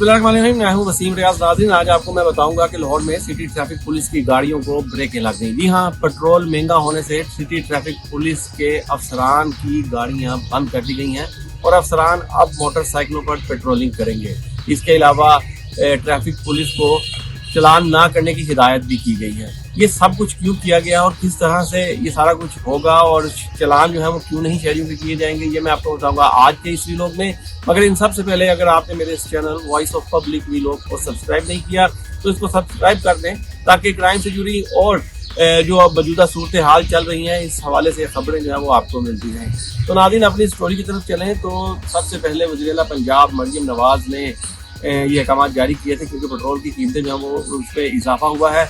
बिस्मिल्लाहिर्रहमानिर्रहीम। मैं हूं वसीम रियाज नाज़रीन। आज आपको मैं बताऊंगा कि लाहौर में सिटी ट्रैफिक पुलिस की गाड़ियों को ब्रेकें लग गई। जी हां, पेट्रोल महंगा होने से सिटी ट्रैफिक पुलिस के अफसरान की गाड़ियां बंद कर दी गई हैं और अफसरान अब मोटरसाइकिलों पर पेट्रोलिंग करेंगे। इसके अलावा ट्रैफिक पुलिस को चलान ना करने की हिदायत भी की गई है। ये सब कुछ क्यों किया गया और किस तरह से ये सारा कुछ होगा और चलान जो है वो क्यों नहीं शहरियों के किए जाएंगे, ये मैं आपको बताऊंगा आज के इस व्लॉग में। मगर इन सब से पहले अगर आपने मेरे इस channel voice of public vlog को सब्सक्राइब नहीं किया तो इसको सब्सक्राइब कर दें, ताकि क्राइम से जुड़ी और जो अब मौजूदा सूरत हाल चल रही हैं इस हवाले से खबरें जो है वो आपको मिलती रहें। तो नाज़रीन, अपनी स्टोरी की तरफ चलें तो सबसे पहले वज़ीर आला पंजाब मरियम नवाज ने ये अहकाम जारी किए थे, क्योंकि पेट्रोल की कीमतें जो है वो उस पर इजाफा हुआ है।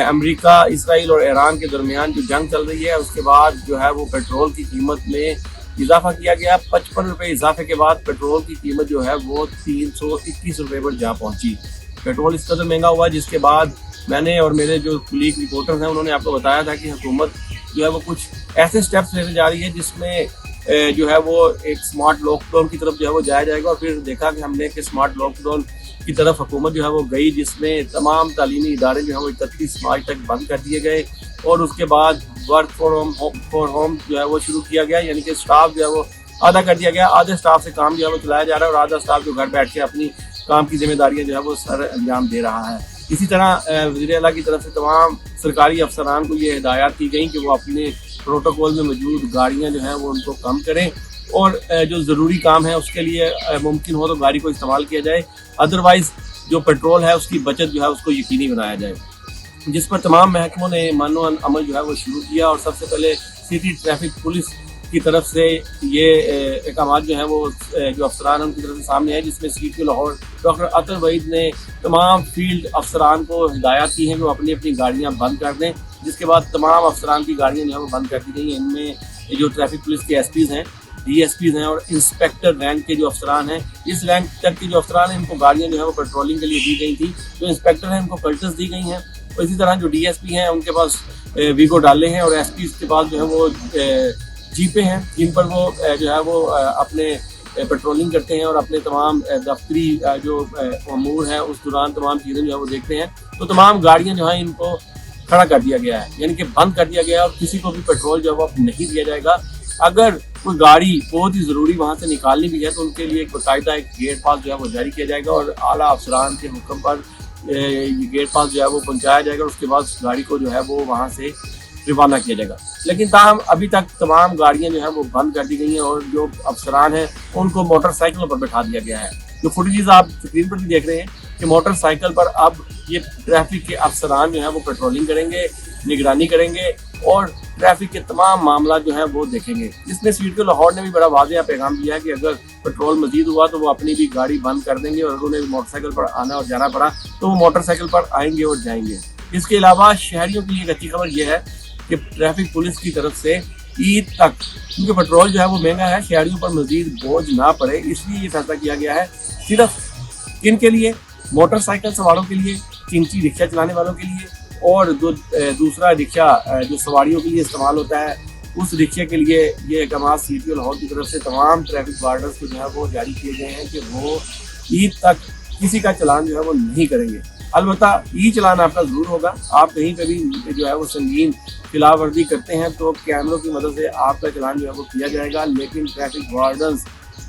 अमेरिका, इसराइल और ईरान के दरमियान जो जंग चल रही है उसके बाद जो है वो पेट्रोल की कीमत में इजाफा किया गया। 55 रुपये इजाफे के बाद पेट्रोल की कीमत जो है वो 321 रुपये पर जा पहुंची। पेट्रोल इस कदर महंगा हुआ जिसके बाद मैंने और मेरे जो कुलीग रिपोर्टर्स हैं उन्होंने आपको बताया था कि हुकूमत जो है वो कुछ ऐसे स्टेप्स लेने जा रही है जिसमें जो है वो एक स्मार्ट लॉकडाउन की तरफ जो है वो जाया जाएगा। और फिर देखा कि हमने कि स्मार्ट लॉकडाउन की तरफ हुकूमत जो है वो गई, जिसमें तमाम तालीमी इदारे जो है वो 31 मार्च तक बंद कर दिए गए और उसके बाद वर्क फॉर होम जो है वो शुरू किया गया, यानी कि स्टाफ जो है वो आधा कर दिया गया। आधे स्टाफ से काम जो है वो चलाया जा रहा है और आधा स्टाफ जो घर बैठ के अपनी काम की जिम्मेदारियां जो है वो सर अंजाम दे रहा है। इसी तरह वज़ीर आला की तरफ से तमाम सरकारी अफसरान को ये हिदायत की गई कि वो अपने प्रोटोकॉल में मौजूद गाड़ियां जो हैं वो उनको कम करें और जो ज़रूरी काम है उसके लिए मुमकिन हो तो गाड़ी को इस्तेमाल किया जाए, अदरवाइज़ जो पेट्रोल है उसकी बचत जो है उसको यकीनी बनाया जाए, जिस पर तमाम महकमों ने मानो अमल जो है वो शुरू किया। और सबसे पहले सिटी ट्रैफिक पुलिस की तरफ से ये अहकाम जो है वो जो अफसरान उनकी तरफ से सामने है, जिसमें सीटी लाहौर डॉक्टर अतर वहीद ने तमाम फील्ड अफसरान को हिदायत की है कि वो अपनी अपनी गाड़ियाँ बंद कर दें, जिसके बाद तमाम अफसरान की गाड़ियाँ जो है वो बंद कर दी गई हैं। इनमें जो ट्रैफिक पुलिस के एसपीज़ हैं, डीएसपीज़ हैं और इंस्पेक्टर रैंक के जो अफसरान हैं, इस रैंक तक के जो अफसरान हैं इनको गाड़ियाँ जो है वो पेट्रोलिंग के लिए दी गई थी। जो इंस्पेक्टर हैं इनको कल्टस दी गई हैं और इसी तरह जो डीएसपी हैं उनके पास वीगो डाले हैं और एसपी के पास जो है वो जीपे हैं, जिन पर वो जो है वो अपने पेट्रोलिंग करते हैं और अपने तमाम दफ्तरी जो अमूर है उस दौरान तमाम चीज़ें जो है वो देखते हैं। तो तमाम गाड़ियाँ जो हैं इनको खड़ा कर दिया गया है, यानी कि बंद कर दिया गया है और किसी को भी पेट्रोल जो है वो नहीं दिया जाएगा। अगर कोई गाड़ी बहुत ही ज़रूरी वहाँ से निकालनी भी है तो उनके लिए एक बाकायदा एक गेट पास जो है वो जारी किया जाएगा और आला अफसरान के हुक्म पर ये गेट पास जो है वो पहुँचाया जाएगा और उसके बाद गाड़ी को जो है वो वहाँ से रवाना किया जाएगा। लेकिन ताहम अभी तक तमाम गाड़ियाँ जो है वो बंद कर दी गई हैं और जो अफसरान हैं उनको मोटरसाइकिलों पर बैठा दिया गया है। जो फुटेजेस आप स्क्रीन पर भी देख रहे हैं कि मोटरसाइकिल पर अब ये ट्रैफिक के अफसरान जो है वो पेट्रोलिंग करेंगे, निगरानी करेंगे और ट्रैफिक के तमाम मामला जो है वो देखेंगे। इसमें सीटी लाहौर ने भी बड़ा वाज़ेह पैगाम दिया है कि अगर पेट्रोल मजीद हुआ तो वो अपनी भी गाड़ी बंद कर देंगे और अगर उन्हें मोटरसाइकिल पर आना और जाना पड़ा तो वो मोटरसाइकिल पर आएंगे और जाएंगे। इसके अलावा शहरियों के लिए एक अच्छी खबर यह है कि ट्रैफिक पुलिस की तरफ से ईद तक, क्योंकि पेट्रोल जो है वो महंगा है, शहरियों पर मजीद बोझ ना पड़े, इसलिए ये फैसला किया गया है सिर्फ किन के लिए, मोटरसाइकिल सवारों के लिए, चिंची रिक्शा चलाने वालों के लिए और जो दूसरा रिक्शा जो सवारियों के लिए इस्तेमाल होता है उस रिक्शे के लिए ये अहकाम सीटी लाहौर की तरफ से तमाम ट्रैफिक वार्डर्स को जो है वो जारी किए गए हैं कि वो ईद तक किसी का चलान जो है वो नहीं करेंगे। अलबत्ता ई चलान आपका ज़रूर होगा। आप कहीं पर भी जो है वो संगीन खिलाफ वर्जी करते हैं तो कैमरों की मदद से आपका चलान जो है वो किया जाएगा, लेकिन ट्रैफिक वार्डन्स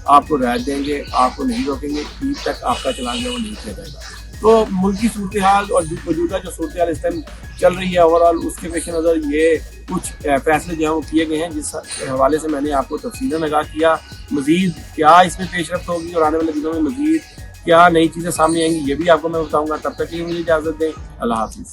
आपको रियायत देंगे, आपको नहीं रोकेंगे, ईद तक आपका चलान जो है वो नहीं किया जाएगा। तो मुल्क की सूरत हाल और मौजूदा जो सूरत हाल इस टाइम चल रही है ओवरऑल, उसके पेश नज़र ये कुछ फैसले जो हैं वो किए गए हैं, जिस हवाले से मैंने आपको तफसीलन आगाह किया। मज़ीद क्या इसमें पेशरफ्त होगी और आने वाले दिनों में मज़ीद क्या नई चीज़ें सामने आएंगी ये भी आपको मैं बताऊँगा। तब तक के लिए मुझे इजाज़त दें। अल्लाह हाफ़िज़।